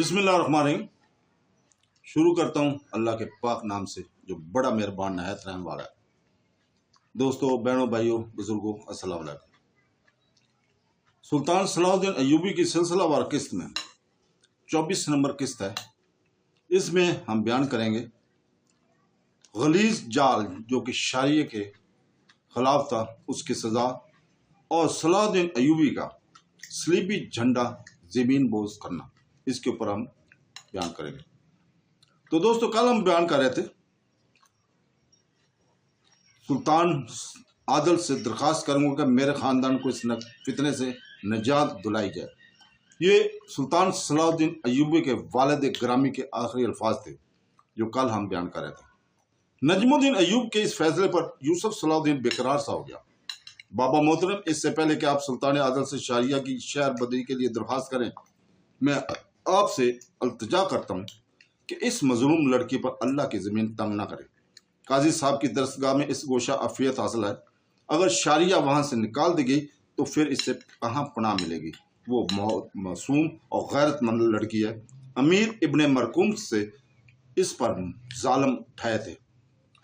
बिस्मिल्लाहिर्रहमानिर्रहीम। शुरू करता हूँ अल्लाह के पाक नाम से जो बड़ा मेहरबान नहायत रहम वाला है। दोस्तों, बहनों, भाइयों, बुजुर्गों, अस्सलाम वालेकुम। सुल्तान सलाहुद्दीन अय्यूबी की सिलसिलावार किस्त में 24 नंबर किस्त है। इसमें हम बयान करेंगे गलीज जाल जो कि शरिया के खिलाफ था, उसकी सज़ा, और सलाहुद्दीन अय्यूबी का सलीबी झंडा ज़मीन बोझ करना, इसके ऊपर हम बयान करेंगे। तो दोस्तों, कल हम बयान कर रहे थे सुल्तान आदल से दरख्वास्त करूंगा कि मेरे ख़ानदान को इस फितने से निजात दिलाई जाए। ये सुल्तान सलाहुद्दीन अय्यूबी के वालिद ग्रामी के आखिरी अल्फाज थे जो कल हम बयान कर रहे थे। नजमुद्दीन अय्यूब के इस फैसले पर यूसुफ सलाहुद्दीन बेकरार सा हो गया। बाबा मोहतरम, इससे पहले कि आप सुल्तान आदल से शारिया की शहर बदरी के लिए दरख्वास्त करें, मैं आपसे अल्तजा करता हूँ कि इस मजलूम लड़की पर अल्लाह की ज़मीन तंग ना करे। काजी साहब की दरसगाह में इस गोशा अफियत हासिल है। अगर शारिया वहाँ से निकाल दी गई तो फिर इससे कहाँ पनाह मिलेगी। वो मासूम और गैरतमंद लड़की है। अमीर इब्ने मरकूम से इस पर जालम उठाए थे,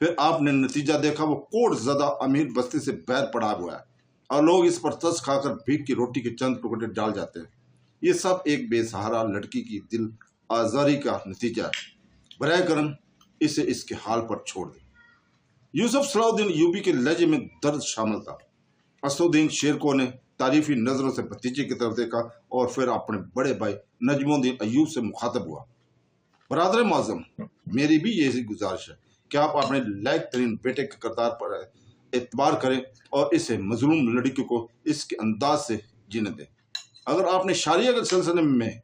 फिर आपने नतीजा देखा। वो कोट ज़दा अमीर बस्ती से बैर पड़ा हुआ है और लोग इस पर तस खाकर भीख की रोटी के चंद टुकड़े डाल जाते हैं। ये सब एक बेसहारा लड़की की दिल आज़ारी का नतीजा है। बराए करम इसे इसके हाल पर छोड़ दे। यूसुफ सलाहुद्दीन अय्यूबी के लहजे में दर्द शामिल था। असदुद्दीन शेरको ने तारीफी नजरों से भतीजे की तरफ देखा और फिर अपने बड़े भाई नजमुद्दीन अय्यूब से मुखातब हुआ। बरादर माज़म, मेरी भी यही गुजारिश है कि आप अपने लायक तरीन बेटे के किरदार पर एतबार करें और इसे मजलूम लड़की को इसके अंदाज से जीने दें। अगर आपने शारिया के सिलसिले में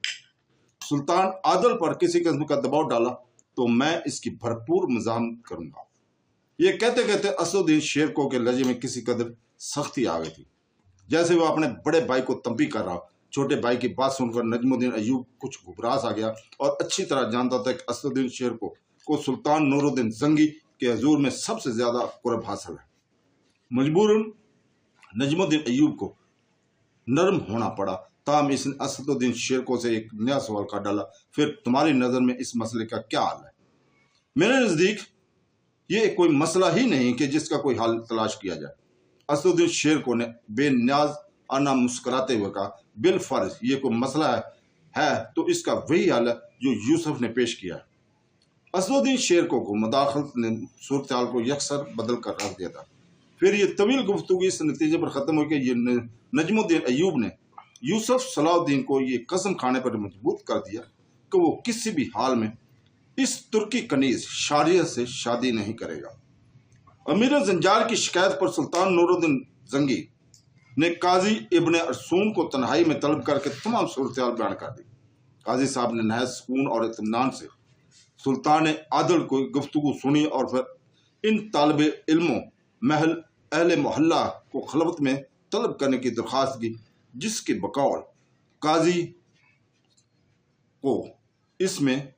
सुल्तान आदल पर किसी किस्म का दबाव डाला तो मैं इसकी भरपूर मज़ाहमत करूंगा। ये कहते कहते असदुद्दीन शेरको के लहजे में किसी कदर सख्ती आ गई थी, जैसे वो अपने बड़े भाई को तंबी कर रहा। छोटे भाई की बात सुनकर नजमुद्दीन अय्यूब कुछ घबराह आ गया और अच्छी तरह जानता था कि असदुद्दीन शेरको को सुल्तान नूरुद्दीन जंगी के हजूर में सबसे ज्यादा कुर्ब हासिल है। मजबूरन नजमुद्दीन अय्यूब को नरम होना पड़ा। ताम इसने असदुद्दीन शेरको से एक नया सवाल कर डाला, फिर तुम्हारी नज़र में इस मसले का क्या हाल है? मेरे नज़दीक ये कोई मसला ही नहीं कि जिसका कोई हल तलाश किया जाए। असदुद्दीन शेरको ने बेनियाज आना मुस्कुराते हुए कहा, बिल फर्ज ये कोई मसला है तो इसका वही हल है जो यूसुफ ने पेश किया है। असदुद्दीन शेरको को मुदाखलत ने सूरत हाल को यकसर बदल कर रख दिया था। फिर ये तवील गुफ्तगू इस नतीजे पर ख़त्म हो कि नजमुद्दीन अय्यूब ने यूसुफ सलाहुद्दीन को ये कसम खाने पर मजबूर कर दिया कि वो किसी भी हाल में इस तुर्की कनीज शारिया से शादी नहीं करेगा। अमीर जंजार की शिकायत पर सुल्तान नूरुद्दीन जंगी ने काजी इब्ने अरसून को तन्हाई में तलब करके तमाम सूरत बयान कर दी। काजी साहब ने नहायत सुकून और इत्मीनान से सुल्तान आदल को गुफ्तगू सुनी और फिर इन तालिब इल्मों महल अहले मोहल्ला को खलवत में तलब करने की दरख्वास्त की, जिसके बकौल काजी को इसमें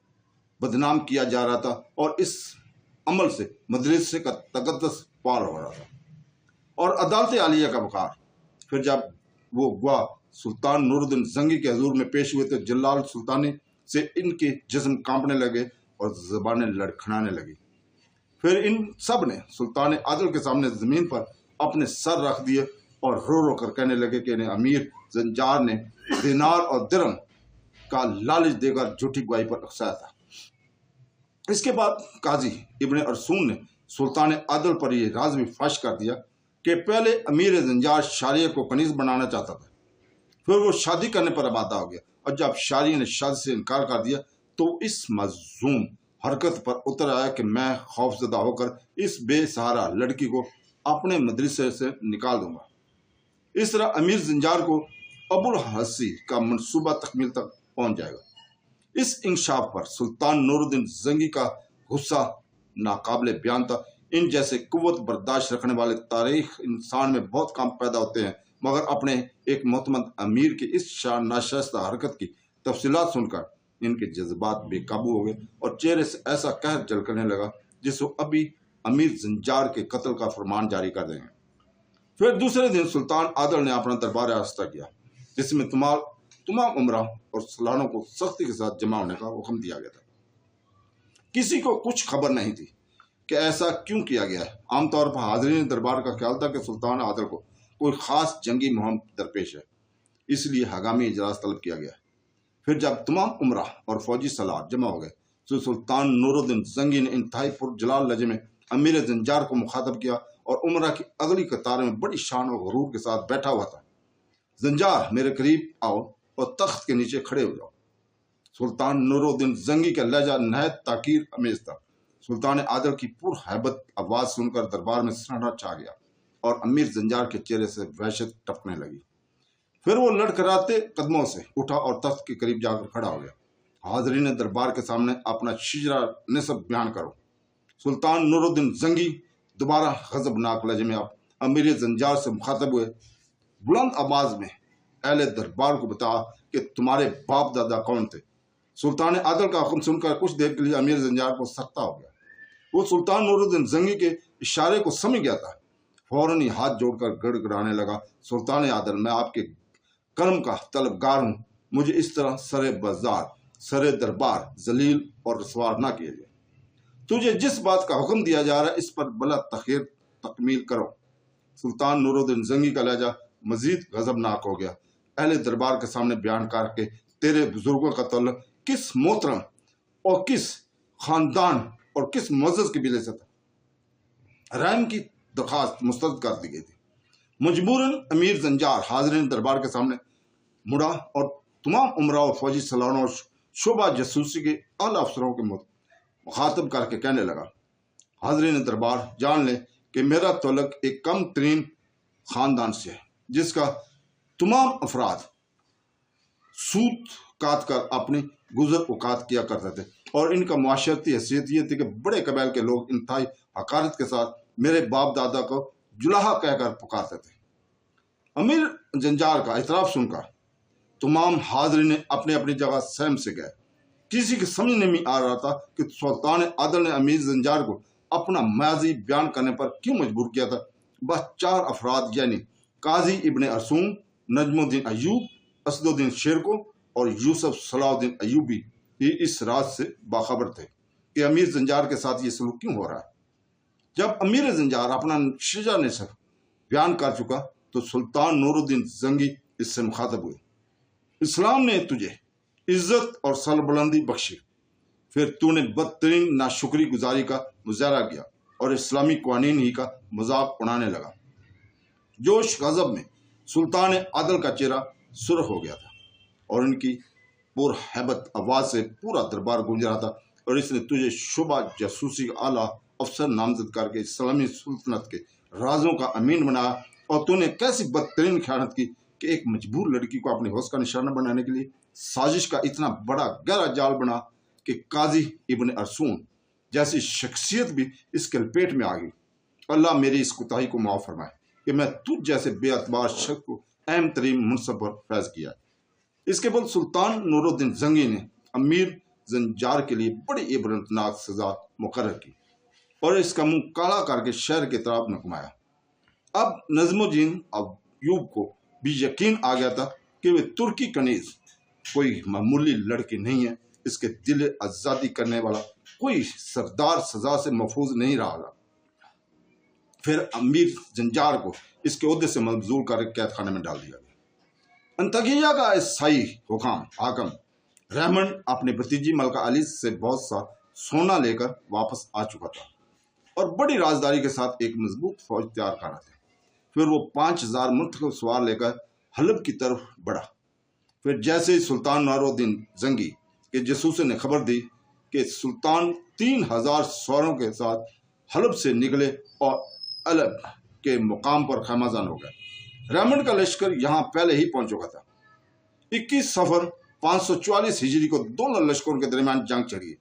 बदनाम किया जा रहा था और इस अमल से मदरसे का तकद्दस पार हो रहा था और अदालत आलिया का वक़ार। फिर जब वो गवाह सुल्तान नूरुद्दीन जंगी के हजूर में पेश हुए तो जलाल सुल्तानी से इनके जिस्म कांपने लगे और ज़बानें लड़खड़ाने लगी। फिर इन सब ने सुल्तान आदल के सामने ज़मीन पर अपने सर रख दिए और रो रो कर कहने लगे कि इन्हें अमीर जंजार ने दिनार और दिरहम का लालच देकर झूठी गवाही पर उकसाया था। इसके बाद काजी इब्ने अरसून ने सुल्तान आदल पर यह राज भी फाश कर दिया कि पहले अमीर जंजार शारिया को कनीज बनाना चाहता था, फिर वो शादी करने पर आमादा हो गया और जब शारिया ने शादी से इनकार कर दिया तो इस मजूम हरकत पर उतर आया कि मैं खौफजदा होकर इस बेसहारा लड़की को अपने मदरसे से निकाल दूंगा। इस तरह अमीर जंजार को अबुल हसी का मंसूबा तकमील तक पहुंच जाएगा। इस इंकशाफ पर सुल्तान नूरुद्दीन जंगी का गुस्सा नाकाबिले बयान था। इन जैसे कुव्वत बर्दाश्त रखने वाले तारीख इंसान में बहुत कम पैदा होते हैं, मगर अपने एक मोहतमद अमीर की इस नाशाइस्ता हरकत की तफसीलात सुनकर इनके जज्बात बेकाबू हो गए और चेहरे से ऐसा कहर झलकने लगा जिसको अभी अमीर जंजार के कत्ल का फरमान जारी कर देंगे। फिर दूसरे दिन सुल्तान आदल ने अपना दरबार आस्था किया, जिसमें तमाम उमरा और सलानों को सख्ती के साथ जमा होने का हुक्म दिया गया था। किसी को कुछ खबर नहीं थी कि ऐसा क्यों किया गया है। आमतौर पर हाज़रीन दरबार का ख्याल था कि सुल्तान आदल को कोई खास जंगी मुहिम दरपेश है, इसलिए हंगामी इजलास तलब किया गया। फिर जब तमाम उमरा और फौजी सलार जमा हो गए तो सुल्तान नूरुद्दीन जंगी ने इंतहाई पुरजलाल लहजे में अमीर जंजार को मुखातब किया और उमरा की अगली कतार में बड़ी शान और गरूर के साथ बैठा हुआ था। जंजार, मेरे करीब आओ और तख्त के नीचे खड़े हो जाओ। सुल्तान नूरुद्दीन जंगी का लहजा नहायत ताकीर अमेज था। सुल्तान आदल की पुर हैबत आवाज सुनकर दरबार में सन्नाटा छा गया और अमीर जंजार के चेहरे से वहशत टपकने लगी। फिर वो लड़खड़ाते कदमों से उठा और तख्त के करीब जाकर खड़ा हो गया। हाज़रीन दरबार के सामने अपना शिजरा निसब बयान करो। सुल्तान नूरुद्दीन जंगी दोबारा गजबनाक लहजे में आप अमीर जंजार से मुखातब हुए। बुलंद आवाज में अहले दरबार को बता कि तुम्हारे बाप दादा कौन थे। सुल्तान आदल का हुक्म सुनकर कुछ देर के लिए अमीर जंजार को सख्ता हो गया। वो सुल्तान नूरुद्दीन जंगी के इशारे को समझ गया था। फौरन ही हाथ जोड़कर गड़गड़ाने लगा, सुल्तान आदल, मैं आपके कर्म का तलबगार हूँ। मुझे इस तरह सरे बाजार, सरे दरबार जलील और रसवार ना किया जाए। तुझे जिस बात का हुक्म दिया जा रहा है इस पर बला तखीर तकमील करो। सुल्तान नूरुद्दीन जंगी का लहजा मजीद गजबनाक हो गया। अहले दरबार के सामने बयान करके तेरे बुजुर्गों का तल्लुक किस मोहतरम और किस खानदान और किस मुअज़्ज़ज़ कबीले से था। रहम की दरख्वास्त मुस्तरद कर दी गई थी। मजबूरन अमीर जंजार हाज़रीन दरबार के सामने मुड़ा और तमाम उमरा और फौजी सलारों और शोबा जासूसी के आला अफसरों के मुखातब करके कहने लगा, हाज़रीन दरबार, जान लें कि मेरा तल्लुक एक कम तरीन खानदान से है जिसका तमाम अफराद सूत काट कर अपनी गुजर औकात किया करते थे और इनका मुआशरती हैसियत ये थी कि बड़े कबाइल के लोग इंतहाई हकारत के साथ मेरे बाप दादा को जुलाहा कहकर पुकारते थे। अमीर जंजार का इतराफ सुनकर तमाम हाज़रीन ने अपनी अपनी जगह सहम से गए। किसी की समझ नहीं आ रहा था कि सुल्तान आदल ने अमीर जंजार को अपना माजी बयान करने पर क्यों मजबूर किया था। बस 4 अफराद यानी काजी इब्ने अरसूम, नजमुद्दीन अयूब, असदुद्दीन शेरको और यूसुफ सलाहुद्दीन अयूबी ही इस राज से बाखबर थे कि अमीर जंजार के साथ ये सलूक क्यों हो रहा है। जब अमीर जंजार अपना शिजा निसब बयान कर चुका तो सुल्तान नूरुद्दीन जंगी इससे मुखातब हुए, इस्लाम ने तुझे इज्जत और सरबुलंदी बख्शी, फिर तूने बदतरीन नाशुक्री गुजारी का मुजाहरा किया और इस्लामी कानून ही का मजाक उड़ाने लगा। जोश गजब में सुल्तान आदल का चेहरा सुर्ख हो गया था और उनकी पुरहैबत आवाज से पूरा दरबार गूंज रहा था और इसने तुझे शोबा जासूसी का आला अफसर नामजद करके इस्लामी सुल्तनत के राजों का अमीन बनाया और तूने कैसी बदतरीन ख़यानत की कि एक मजबूर लड़की को अपने हौस का निशाना बनाने के लिए साजिश का इतना बड़ा गहरा जाल बना कि काजी इब्ने अरसूम जैसी शख्सियत भी इसके लपेट में आ गई। अल्लाह मेरी इस कोताही को माफ़ फरमाए कि मैं तुझ जैसे बेअतबार शख्स को अहम तरीन मनसब पर फैज किया। इसके बाद सुल्तान नूरुद्दीन जंगी ने अमीर जंजार के लिए बड़ी इबरतनाक सजा मुकर्रर की और इसका मुंह काला करके शहर की तरफ न घुमाया। अब नजमुद्दीन अयूब को भी यकीन आ गया था कि वे तुर्की कनीज कोई मामूली लड़की नहीं है। इसके दिल आज़ादी करने वाला कोई सरदार सजा से महफूज नहीं रहा। फिर अमीर जंजार को इसके ओहदे से मबजूल कर कैद खाने में डाल दिया गया। अंतकिया का ईसाई हाकम रहमन अपने भतीजी मलका अली से बहुत सा सोना लेकर वापस आ चुका था और बड़ी राजदारी के साथ एक मजबूत फौज तैयार कर रहा था। फिर वो 5000 मुंतखब सवार लेकर हलब की तरफ बढ़ा। फिर जैसे ही सुल्तान नूरुद्दीन जंगी के जासूसों ने खबर दी कि सुल्तान 3000 सवारों के साथ हलब से निकले और अलग के मुकाम पर खैमाजान हो गए। रहमन का लश्कर यहाँ पहले ही पहुंच चुका था। 21 सफर 544 हिजरी को दोनों लश्करों के दरमियान जंग छिड़ी।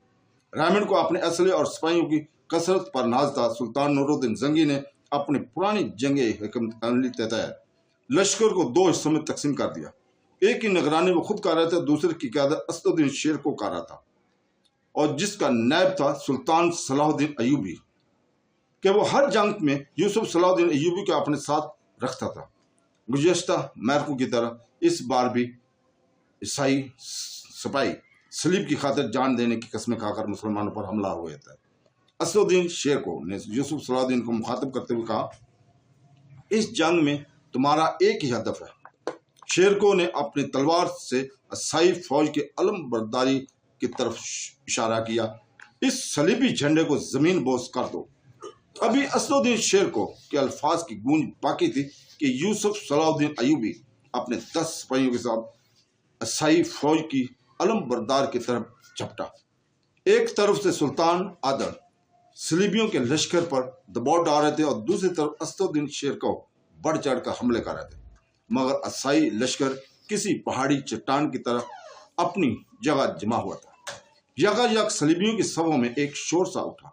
रहमन को अपने असले और सिपाहियों की कसरत पर नाज था। सुल्तान नूरुद्दीन जंगी ने अपनी पुरानी जंगे हिकमत अमली के तहत लश्कर को 2 हिस्सों में तकसीम कर दिया। एक की निगरानी वो खुद कर रहा था, दूसरे की क़यादत असदुद्दीन शेर को कर रहा था और जिसका नायब था सुल्तान सलाहुद्दीन अयूबी कि वो हर जंग में यूसुफ सलाहुद्दीन अयूबी को अपने साथ रखता था। गुज़श्ता मैरकों की तरह इस बार भी عیسائی سپاہی سلیب کی خاطر جان دینے کی قسمیں کھا کر مسلمانوں پر حملہ ہوئے تھے۔ اسد الدین شیرکو نے یوسف صلاح الدین کو مخاطب کرتے ہوئے کہا، اس جنگ میں تمہارا ایک ہی ہدف ہے۔ شیرکو نے اپنی تلوار سے عیسائی فوج کے علم برداری کی طرف اشارہ کیا، اس صلیبی جھنڈے کو زمین بوس کر دو۔ ابھی اسد الدین شیرکو کے الفاظ کی گونج باقی تھی کہ یوسف صلاح الدین ایوبی اپنے 10 سپاہیوں کے ساتھ عیسائی فوج کی علم بردار کی طرف جھپٹا۔ ایک طرف سے سلطان عادل صلیبیوں کے لشکر پر دباؤ ڈال رہے تھے اور دوسری طرف اسد الدین شیرکو بڑھ چڑھ کر حملے کر رہے تھے، مگر عیسائی لشکر کسی پہاڑی چٹان کی طرح اپنی جگہ جمع ہوا تھا۔ یکایک صلیبیوں کی صفوں میں ایک شور سا اٹھا،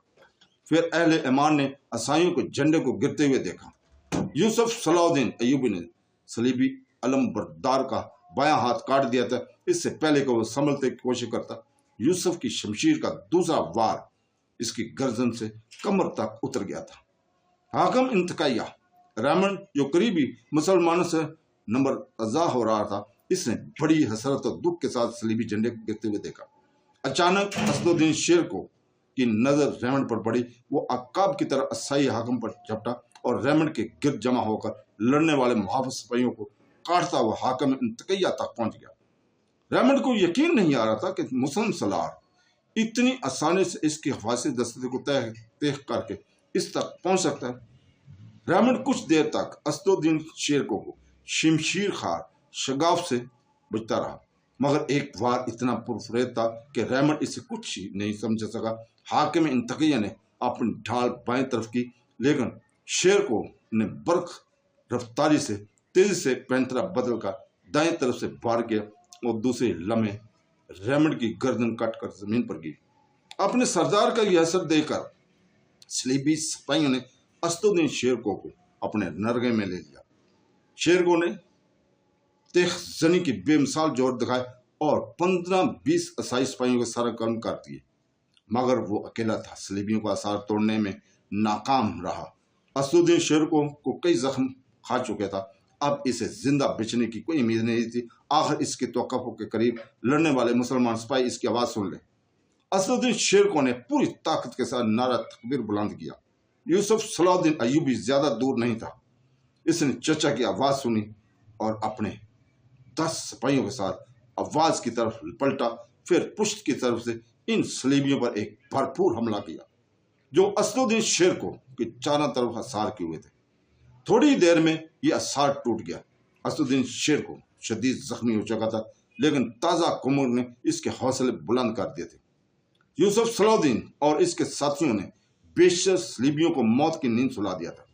پھر اہل ایمان نے عیسائیوں کو جھنڈے کو گرتے ہوئے دیکھا۔ یوسف صلاح الدین ایوبی نے صلیبی علم بردار کا بایاں ہاتھ کاٹ دیا تھا، اس سے پہلے کہ وہ سنبھلنے کی کوشش کرتا یوسف کی شمشیر کا دوسرا وار اس کی گردن سے کمر تک اتر گیا تھا۔ حاکم انتقائیہ ریمنڈ، جو قریبی مسلمانوں سے نمبر ازا ہو رہا تھا، اس نے بڑی حسرت اور دکھ کے ساتھ صلیبی جھنڈے کو گرتے ہوئے دیکھا۔ اچانک اسد الدین شیرکو کی نظر ریمنڈ پر پڑی، وہ عقاب کی طرح عیسائی حاکم پر جھپٹا اور ریمنڈ کے گرد جمع ہو کر لڑنے والے محافظ سپاہیوں کو کاٹتا ہوا حاکم انتقیہ تک پہنچ گیا۔ ریمنڈ کو یقین نہیں آ رہا تھا کہ مسلم سالار اتنی آسانی سے اس کی حفاظتی دستے کو طے کر کے اس تک پہنچ سکتا ہے۔ ریمنڈ کچھ دیر تک اسد الدین شیرکو کو شمشیر خار شگاف سے بچتا رہا، مگر ایک وار اتنا پرفریب تھا کہ ریمنڈ اسے کچھ ہی نہیں سمجھ سکا۔ حاکم انتقیہ نے اپنی ڈھال بائیں طرف کی، لیکن شیرکو نے برق رفتاری سے تیزی سے پینترا بدل کر دائیں طرف سے وار کیا اور دوسرے لمحے ریمنڈ کی گردن کٹ کر زمین پر گری۔ اپنے سردار کا یہ اثر دیکھ کر صلیبی سپاہیوں نے اسد الدین شیرکو کو اپنے نرغے میں لے لیا۔ شیرکو نے تیغ زنی کی بے مثال جوہر دکھائے اور 15-20 عیسائی سپاہیوں کے سر قلم کر دیے، مگر وہ اکیلا تھا، صلیبیوں کا اثار توڑنے میں ناکام رہا۔ اسد الدین شیرکو کو کئی زخم کھا چکا تھا، اب اسے زندہ بچنے کی کوئی امید نہیں تھی۔ آخر اس کے توقف کے قریب لڑنے والے مسلمان سپاہی اس کی آواز سن لے۔ اسد الدین شیرکو نے پوری طاقت کے ساتھ نعرہ تکبیر بلند کیا۔ یوسف صلاح الدین ایوبی زیادہ دور نہیں تھا، اس نے چچا کی آواز سنی اور اپنے 10 سپاہیوں کے ساتھ آواز کی طرف پلٹا، پھر پشت کی طرف سے ان صلیبیوں پر ایک بھرپور حملہ کیا جو اسد الدین شیرکو کے چاروں طرف حصار کیے ہوئے تھے۔ تھوڑی دیر میں یہ حصار ٹوٹ گیا۔ اسد الدین شیرکو شدید زخمی ہو چکا تھا، لیکن تازہ کمر نے اس کے حوصلے بلند کر دیے تھے۔ یوسف صلاح الدین اور اس کے ساتھیوں نے بیشتر صلیبیوں کو موت کی نیند سلا دیا تھا،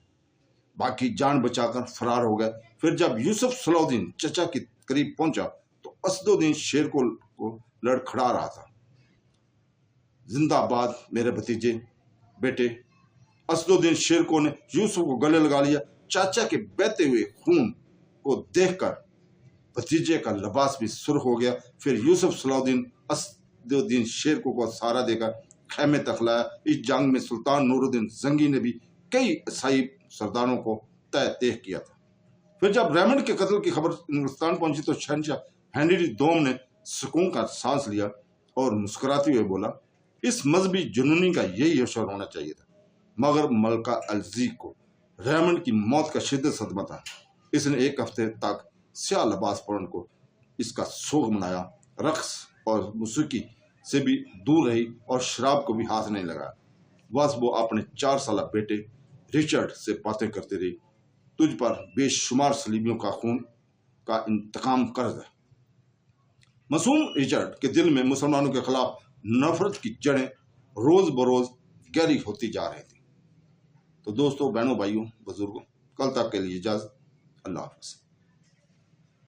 باقی جان بچا کر فرار ہو گئے۔ پھر جب یوسف صلاح الدین چچا کے قریب پہنچا تو اسد الدین شیرکو کو لڑکھڑا رہا تھا۔ زندہ باد میرے بھتیجے، بیٹے۔ اسد الدین شیرکو نے یوسف کو گلے لگا لیا۔ چاچا کے بہتے ہوئے خون کو دیکھ کر بھتیجے کا لباس بھی سرخ ہو گیا۔ پھر یوسف صلاح الدین اسد الدین شیرکو کو سہارا دے کر خیمے تک لایا۔ اس جنگ میں سلطان نور الدین زنگی نے بھی کئی عیسائی سرداروں کو تیغ کیا تھا۔ پھر جب ریمنڈ کے قتل کی خبر ہندوستان پہنچی تو شہنشاہ ہنری دوم نے سکون کا سانس لیا اور مسکراتے ہوئے بولا، اس مذہبی جنونی کا یہی اشور ہونا چاہیے تھا۔ مگر ملکہ الزی کو ریمنڈ کی موت کا شدید صدمہ تھا۔ اس نے ایک ہفتے تک سیاہ لباس پہن کو اس کا سوگ منایا، رقص اور موسیقی سے بھی دور رہی اور شراب کو بھی ہاتھ نہیں لگایا۔ بس وہ اپنے 4 سالہ بیٹے رچرڈ سے باتیں کرتے رہی، تجھ پر بے شمار صلیبیوں کا خون کا انتقام قرض ہے۔ معصوم رچرڈ کے دل میں مسلمانوں کے خلاف نفرت کی جڑیں روز بروز گہری ہوتی جا رہی تھی۔ تو دوستو، بہنوں، بھائیوں، بزرگوں، کل تک کے لیے اجازت۔ اللہ حافظ۔